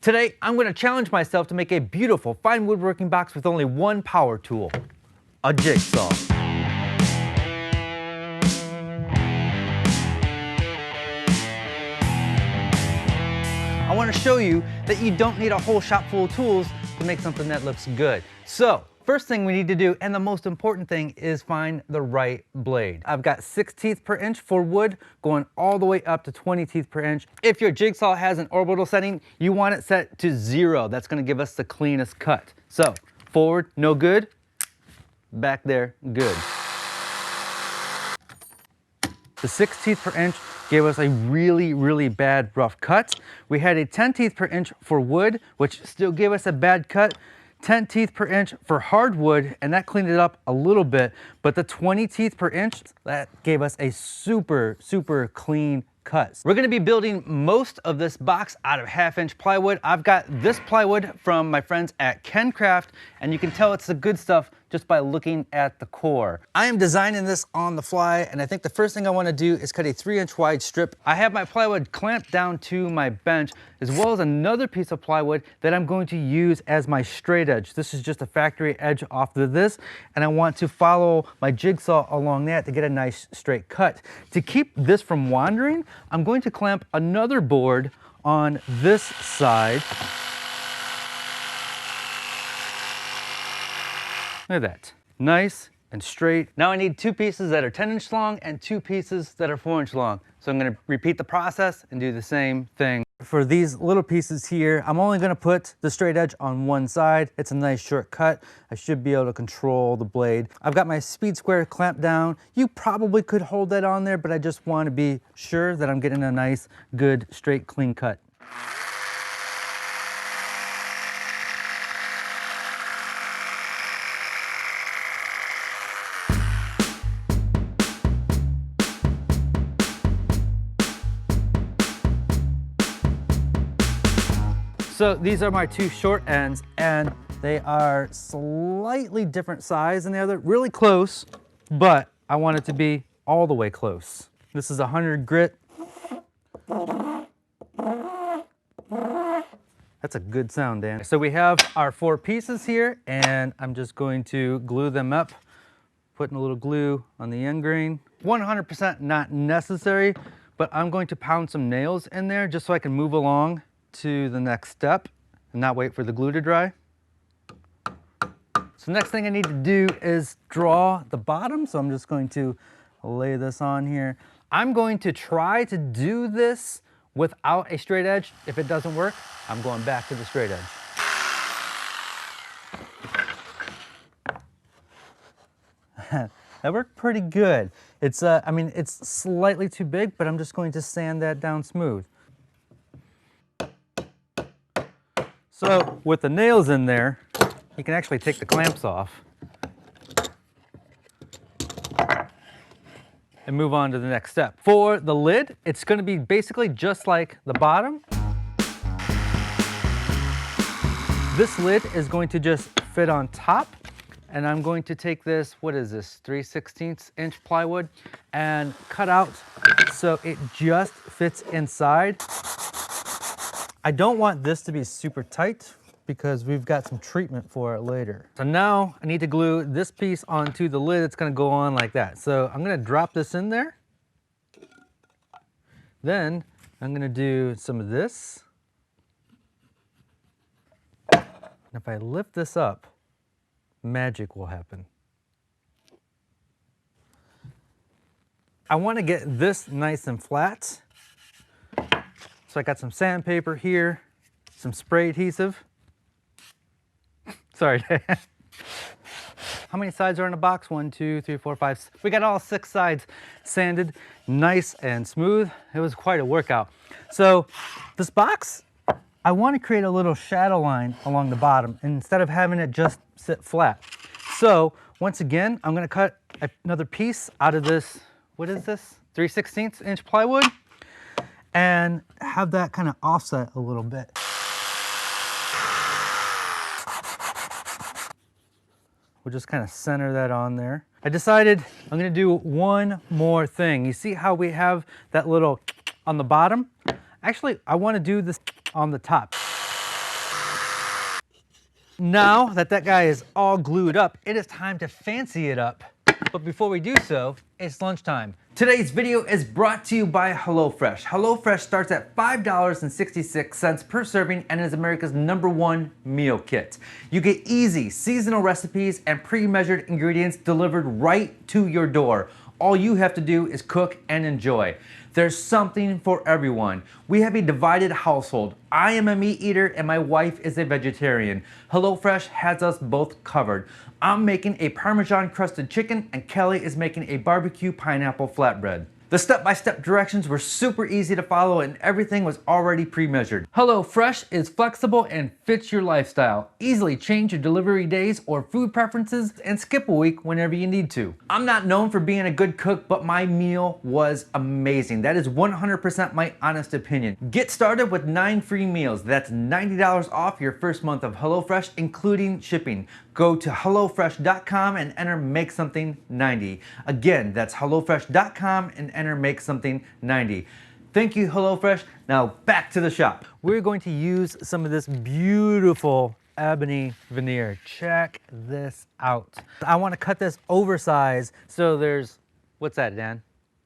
Today, I'm going to challenge myself to make a beautiful fine woodworking box with only one power tool, a jigsaw. I want to show you that you don't need a whole shop full of tools to make something that looks good. So, first thing we need to do, and the most important thing, is find the right blade. I've got 6 teeth per inch for wood, going all the way up to 20 teeth per inch. If your jigsaw has an orbital setting, you want it set to 0. That's going to give us the cleanest cut. So, forward, no good. Back there, good. The 6 teeth per inch gave us a really bad rough cut. We had a 10 teeth per inch for wood, which still gave us a bad cut. 10 teeth per inch for hardwood, and that cleaned it up a little bit, but the 20 teeth per inch, that gave us a super clean cut. We're gonna be building most of this box out of 1/2-inch plywood. I've got this plywood from my friends at KenCraft, and you can tell it's the good stuff just by looking at the core. I am designing this on the fly, and I think the first thing I want to do is cut a 3-inch wide strip. I have my plywood clamped down to my bench, as well as another piece of plywood that I'm going to use as my straight edge. This is just a factory edge off of this, and I want to follow my jigsaw along that to get a nice straight cut. To keep this from wandering, I'm going to clamp another board on this side. Look at that, nice and straight. Now I need 2 pieces that are 10-inch long and 2 pieces that are 4-inch long. So I'm gonna repeat the process and do the same thing. For these little pieces here, I'm only gonna put the straight edge on one side. It's a nice short cut. I should be able to control the blade. I've got my speed square clamped down. You probably could hold that on there, but I just wanna be sure that I'm getting a nice, good, straight, clean cut. So these are my 2 short ends, and they are slightly different size than the other, really close, but I want it to be all the way close. This is 100 grit. That's a good sound, Dan. So we have our 4 pieces here, and I'm just going to glue them up, putting a little glue on the end grain. 100% not necessary, but I'm going to pound some nails in there just so I can move along to the next step and not wait for the glue to dry. So next thing I need to do is draw the bottom. So I'm just going to lay this on here. I'm going to try to do this without a straight edge. If it doesn't work, I'm going back to the straight edge. That worked pretty good. It's, I mean, it's slightly too big, but I'm just going to sand that down smooth. So with the nails in there, you can actually take the clamps off and move on to the next step. For the lid, it's going to be basically just like the bottom. This lid is going to just fit on top, and I'm going to take this, what is this, 3/16 inch plywood, and cut out so it just fits inside. I don't want this to be super tight because we've got some treatment for it later. So now I need to glue this piece onto the lid. It's gonna go on like that. So I'm gonna drop this in there. Then I'm gonna do some of this. And if I lift this up, magic will happen. I wanna get this nice and flat. So I got some sandpaper here, some spray adhesive. Sorry. How many sides are in a box? 1, 2, 3, 4, 5. We got all 6 sides sanded, nice and smooth. It was quite a workout. So this box, I want to create a little shadow line along the bottom instead of having it just sit flat. So once again, I'm going to cut another piece out of this, what is this? 3/16 inch plywood. And have that kind of offset a little bit. We'll just kind of center that on there. I decided I'm gonna do one more thing. You see how we have that little on the bottom? Actually, I wanna do this on the top. Now that that guy is all glued up, it is time to fancy it up. But before we do so, it's lunchtime. Today's video is brought to you by HelloFresh. HelloFresh starts at $5.66 per serving and is America's #1 meal kit. You get easy, seasonal recipes and pre-measured ingredients delivered right to your door. All you have to do is cook and enjoy. There's something for everyone. We have a divided household. I am a meat eater and my wife is a vegetarian. HelloFresh has us both covered. I'm making a Parmesan crusted chicken and Kelly is making a barbecue pineapple flatbread. The step-by-step directions were super easy to follow and everything was already pre-measured. HelloFresh is flexible and fits your lifestyle. Easily change your delivery days or food preferences and skip a week whenever you need to. I'm not known for being a good cook, but my meal was amazing. That is 100% my honest opinion. Get started with 9 free meals. That's $90 off your first month of HelloFresh, including shipping. Go to HelloFresh.com and enter Make Something 90. Again, that's HelloFresh.com and enter Make Something 90. Thank you, HelloFresh. Now back to the shop. We're going to use some of this beautiful ebony veneer. Check this out. I want to cut this oversized so there's, what's that, Dan?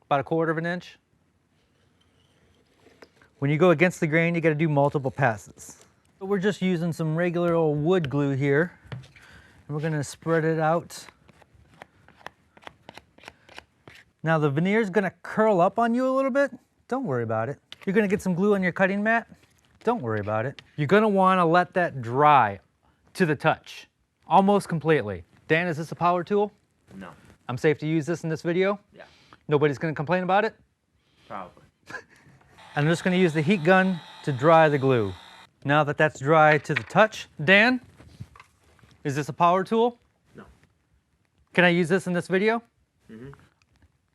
About 1/4 of an inch? When you go against the grain, you got to do multiple passes. So we're just using some regular old wood glue here. And we're going to spread it out. Now the veneer is going to curl up on you a little bit. Don't worry about it. You're going to get some glue on your cutting mat. Don't worry about it. You're going to want to let that dry to the touch, almost completely. Dan, is this a power tool? No. I'm safe to use this in this video? Yeah. Nobody's going to complain about it? Probably. I'm just going to use the heat gun to dry the glue. Now that that's dry to the touch, Dan, is this a power tool? No. Can I use this in this video? Mm-hmm.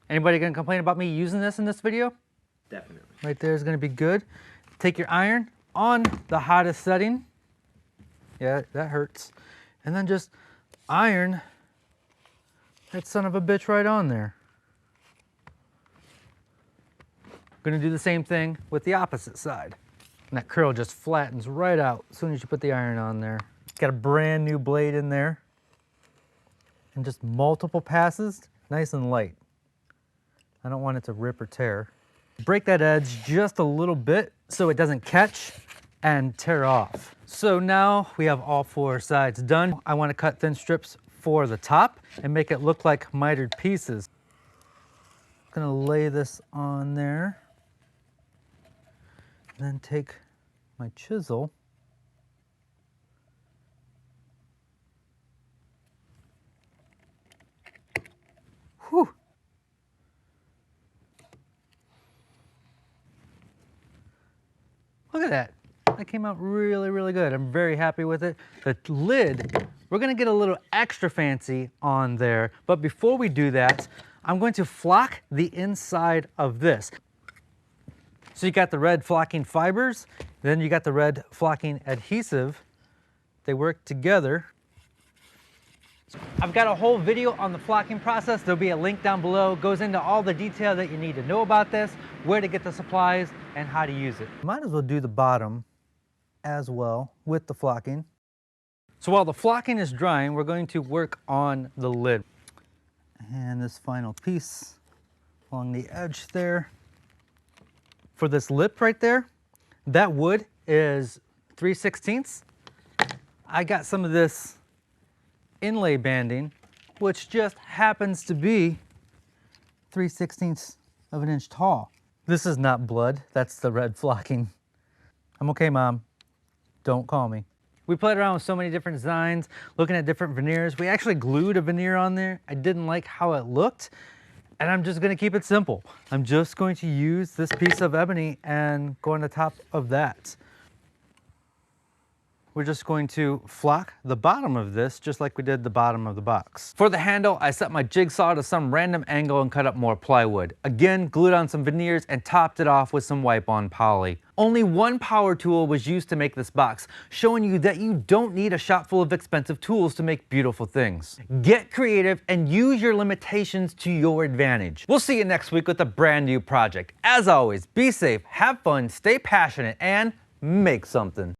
Anybody gonna complain about me using this in this video? Definitely. Right there is gonna be good. Take your iron on the hottest setting. Yeah, that hurts. And then just iron that son of a bitch right on there. Gonna do the same thing with the opposite side. And that curl just flattens right out as soon as you put the iron on there. Got a brand new blade in there. And just multiple passes, nice and light. I don't want it to rip or tear. Break that edge just a little bit so it doesn't catch and tear off. So now we have all 4 sides done. I want to cut thin strips for the top and make it look like mitered pieces. I'm gonna lay this on there. Then take my chisel. Whew. Look at that. That came out really, really good. I'm very happy with it. The lid, we're gonna get a little extra fancy on there. But before we do that, I'm going to flock the inside of this. So you got the red flocking fibers, then you got the red flocking adhesive. They work together. I've got a whole video on the flocking process. There'll be a link down below. It goes into all the detail that you need to know about this, where to get the supplies, and how to use it. Might as well do the bottom as well with the flocking. So while the flocking is drying, we're going to work on the lid. And this final piece along the edge there. For this lip right there, that wood is 3/16. I got some of this inlay banding, which just happens to be 3/16 of an inch tall. This is not blood, that's the red flocking. I'm okay, Mom. Don't call me. We played around with so many different designs, looking at different veneers. We actually glued a veneer on there. I didn't like how it looked, and I'm just gonna keep it simple. I'm just going to use this piece of ebony and go on the top of that. We're just going to flock the bottom of this just like we did the bottom of the box. For the handle, I set my jigsaw to some random angle and cut up more plywood. Again, glued on some veneers and topped it off with some wipe-on poly. Only one power tool was used to make this box, showing you that you don't need a shop full of expensive tools to make beautiful things. Get creative and use your limitations to your advantage. We'll see you next week with a brand new project. As always, be safe, have fun, stay passionate, and make something.